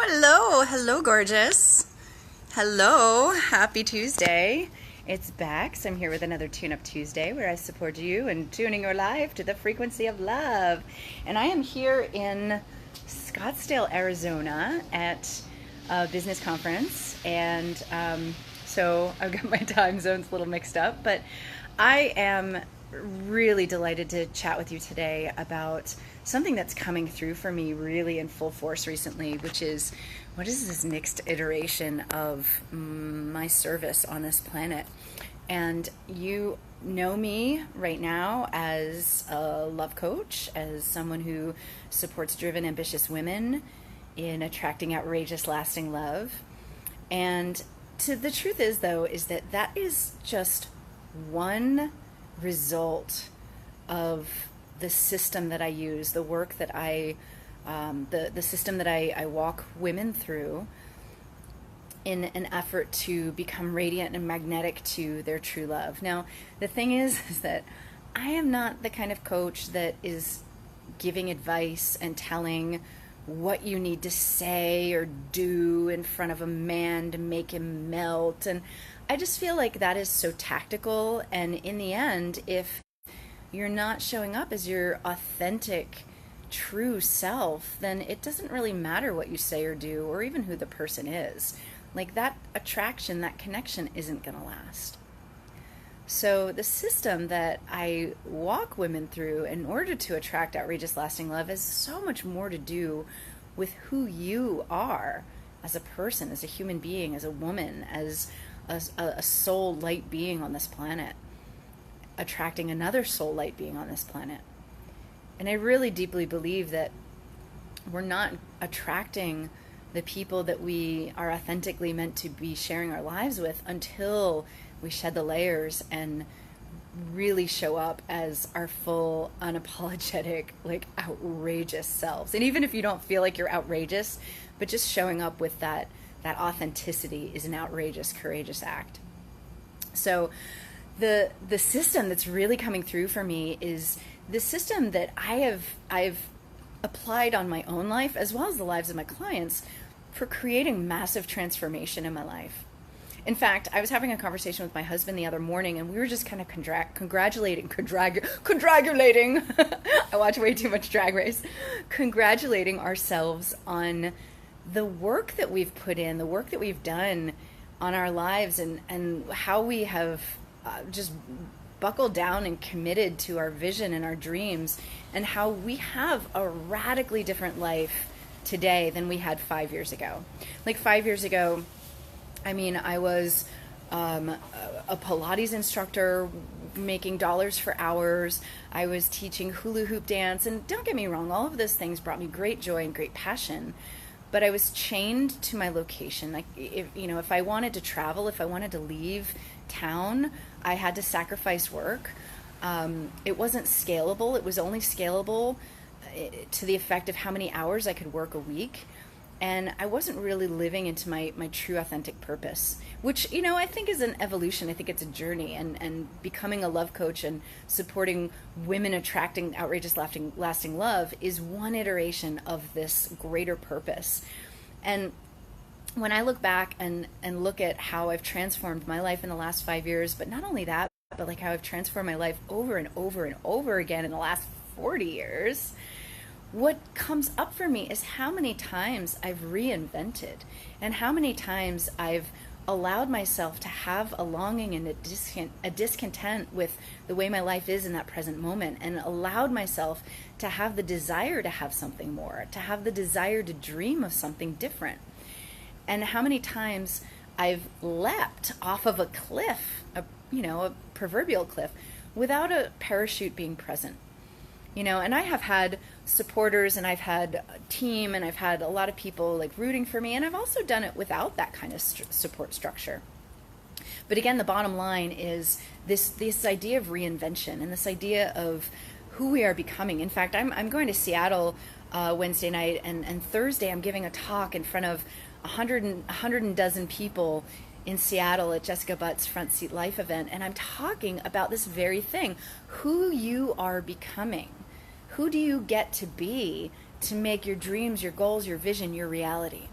Hello, gorgeous. Hello, happy Tuesday. It's Bex. I'm here with another Tune Up Tuesday where I support you in tuning your life to the frequency of love. And I am here in Scottsdale, Arizona at a business conference. And so I've got my time zones a little mixed up, but I am really delighted to chat with you today about something that's coming through for me really in full force recently, which is what is this next iteration of my service on this planet. And you know me right now as a love coach, as someone who supports driven, ambitious women in attracting outrageous, lasting love. And the truth is, though, is that is just one result of the system that I use, the work that the system that I walk women through in an effort to become radiant and magnetic to their true love. Now, the thing is that I am not the kind of coach that is giving advice and telling what you need to say or do in front of a man to make him melt. And I just feel like that is so tactical. And in the end, if you're not showing up as your authentic, true self, then it doesn't really matter what you say or do, or even who the person is. Like, that attraction, that connection isn't going to last. So the system that I walk women through in order to attract outrageous, lasting love has so much more to do with who you are as a person, as a human being, as a woman, as a soul light being on this planet, attracting another soul light being on this planet. And I really deeply believe that we're not attracting the people that we are authentically meant to be sharing our lives with until we shed the layers and really show up as our full, unapologetic, like, outrageous selves. And even if you don't feel like you're outrageous, but just showing up with that authenticity is an outrageous, courageous act. So the system that's really coming through for me is the system that I've applied on my own life as well as the lives of my clients for creating massive transformation in my life. In fact, I was having a conversation with my husband the other morning, and we were just kind of congratulating. I watch way too much Drag Race. Congratulating ourselves on the work that we've put in, the work that we've done on our lives, and how we have just buckled down and committed to our vision and our dreams, and how we have a radically different life today than we had 5 years ago. Like 5 years ago, I mean, I was a Pilates instructor making dollars for hours. I was teaching hula hoop dance, and don't get me wrong, all of those things brought me great joy and great passion. But I was chained to my location. Like, if I wanted to travel, if I wanted to leave town, I had to sacrifice work. It wasn't scalable. It was only scalable to the effect of how many hours I could work a week. And I wasn't really living into my true authentic purpose, which, I think is an evolution. I think it's a journey, and becoming a love coach and supporting women attracting outrageous, lasting love is one iteration of this greater purpose. And when I look back and look at how I've transformed my life in the last 5 years, but not only that, but like how I've transformed my life over and over and over again in the last 40 years, what comes up for me is how many times I've reinvented, and how many times I've allowed myself to have a longing and a discontent with the way my life is in that present moment, and allowed myself to have the desire to have something more, to have the desire to dream of something different. And how many times I've leapt off of a cliff, a proverbial cliff, without a parachute being present. And I have had supporters, and I've had a team, and I've had a lot of people like rooting for me, and I've also done it without that kind of support structure. But again, the bottom line is this idea of reinvention and this idea of who we are becoming. In fact, I'm going to Seattle Wednesday night, and Thursday I'm giving a talk in front of 100 dozen people in Seattle at Jessica Butt's Front Seat Life event, and I'm talking about this very thing, who you are becoming. Who do you get to be to make your dreams, your goals, your vision, your reality?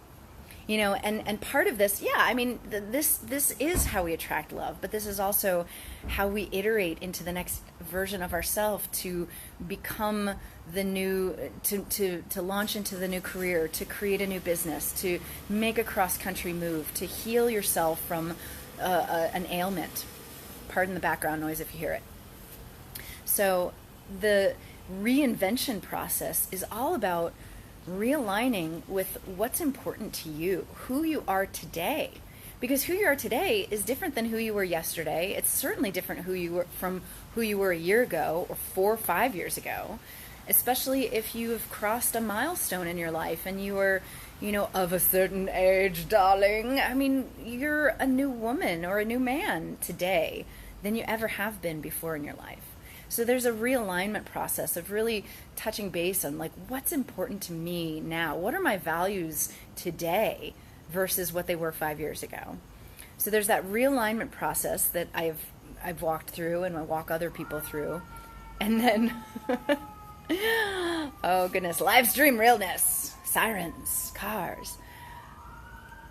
And part of this, yeah, I mean, this is how we attract love, but this is also how we iterate into the next version of ourselves to become the new, to launch into the new career, to create a new business, to make a cross-country move, to heal yourself from an ailment. Pardon the background noise if you hear it. So the reinvention process is all about realigning with what's important to you, who you are today. Because who you are today is different than who you were yesterday. It's certainly different from who you were a year ago or 4 or 5 years ago, especially if you have crossed a milestone in your life and you are, of a certain age, darling. I mean, you're a new woman or a new man today than you ever have been before in your life. So there's a realignment process of really touching base on like what's important to me now. What are my values today versus what they were 5 years ago? So there's that realignment process that I've walked through and I walk other people through. And then oh goodness, live stream realness, sirens, cars.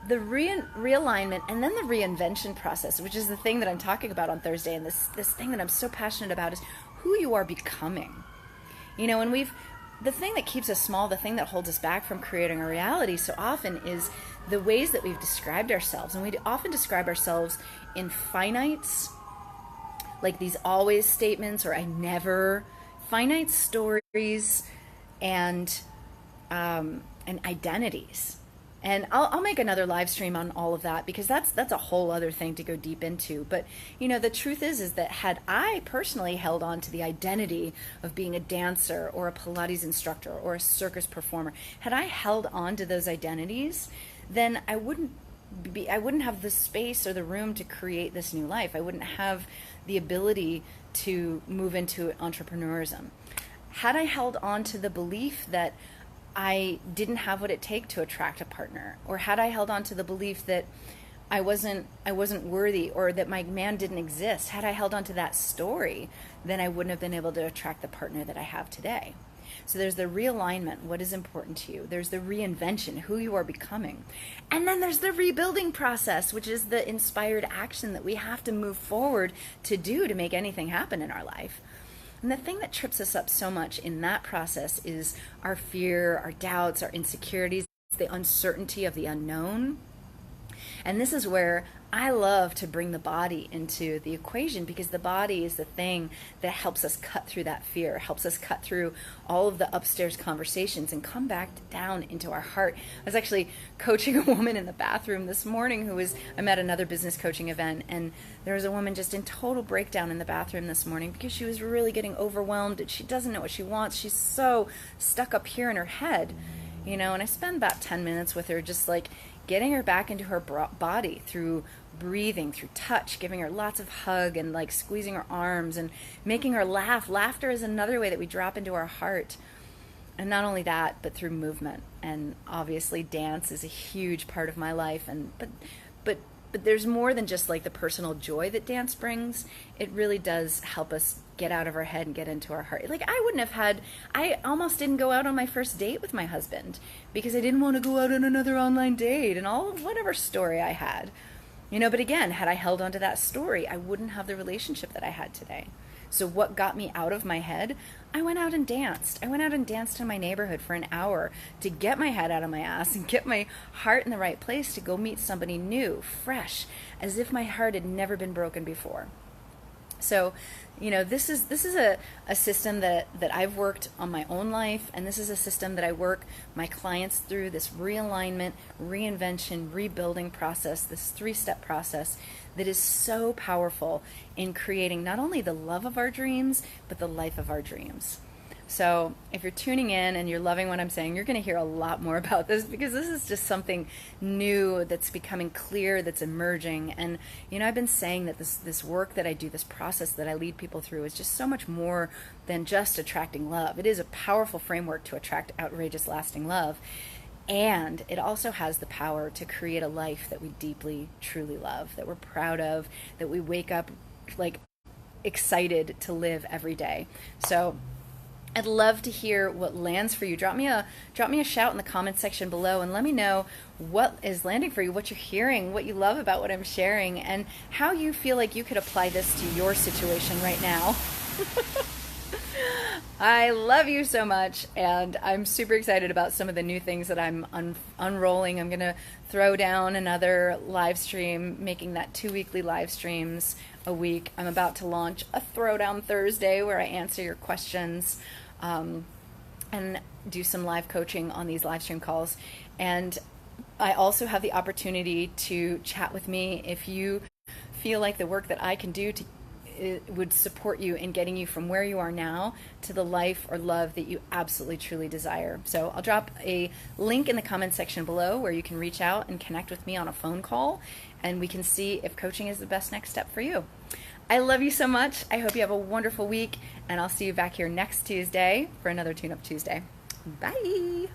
The realignment and then the reinvention process, which is the thing that I'm talking about on Thursday, and this thing that I'm so passionate about is who you are becoming. And the thing that keeps us small, the thing that holds us back from creating a reality so often is the ways that we've described ourselves. And we often describe ourselves in finites, like these always statements or I never, finite stories and identities. And I'll make another live stream on all of that because that's a whole other thing to go deep into. But, the truth is that had I personally held on to the identity of being a dancer or a Pilates instructor or a circus performer, had I held on to those identities, then I wouldn't have the space or the room to create this new life. I wouldn't have the ability to move into entrepreneurism. Had I held on to the belief that I didn't have what it takes to attract a partner, or had I held on to the belief that I wasn't worthy or that my man didn't exist, had I held on to that story, then I wouldn't have been able to attract the partner that I have today. So there's the realignment, what is important to you. There's the reinvention, who you are becoming. And then there's the rebuilding process, which is the inspired action that we have to move forward to do to make anything happen in our life. And the thing that trips us up so much in that process is our fear, our doubts, our insecurities, the uncertainty of the unknown. And this is where I love to bring the body into the equation, because the body is the thing that helps us cut through that fear, helps us cut through all of the upstairs conversations and come back down into our heart. I was actually coaching a woman in the bathroom this morning I'm at another business coaching event, and there was a woman just in total breakdown in the bathroom this morning because she was really getting overwhelmed and she doesn't know what she wants. She's so stuck up here in her head, and I spent about 10 minutes with her just like getting her back into her body through breathing, through touch, giving her lots of hug and like squeezing her arms and making her laugh. Laughter is another way that we drop into our heart. And not only that, but through movement. And obviously dance is a huge part of my life. But there's more than just like the personal joy that dance brings. It really does help us get out of our head and get into our heart. Like I almost didn't go out on my first date with my husband because I didn't want to go out on another online date and all whatever story I had. But again, had I held on to that story, I wouldn't have the relationship that I had today. So what got me out of my head? I went out and danced. I went out and danced in my neighborhood for an hour to get my head out of my ass and get my heart in the right place to go meet somebody new, fresh, as if my heart had never been broken before. So, this is a system that I've worked on my own life, and this is a system that I work my clients through, this realignment, reinvention, rebuilding process, this 3-step process that is so powerful in creating not only the love of our dreams, but the life of our dreams. So if you're tuning in and you're loving what I'm saying, you're going to hear a lot more about this because this is just something new that's becoming clear, that's emerging. And, I've been saying that this work that I do, this process that I lead people through is just so much more than just attracting love. It is a powerful framework to attract outrageous, lasting love. And it also has the power to create a life that we deeply, truly love, that we're proud of, that we wake up like excited to live every day. So I'd love to hear what lands for you. Drop me a shout in the comment section below and let me know what is landing for you, what you're hearing, what you love about what I'm sharing, and how you feel like you could apply this to your situation right now. I love you so much, and I'm super excited about some of the new things that I'm unrolling. I'm going to throw down another live stream, making that 2 weekly live streams a week. I'm about to launch a Throwdown Thursday where I answer your questions and do some live coaching on these live stream calls. And I also have the opportunity to chat with me if you feel like the work that I can do would support you in getting you from where you are now to the life or love that you absolutely truly desire. So I'll drop a link in the comment section below where you can reach out and connect with me on a phone call, and we can see if coaching is the best next step for you. I love you so much. I hope you have a wonderful week, and I'll see you back here next Tuesday for another Tune Up Tuesday. Bye.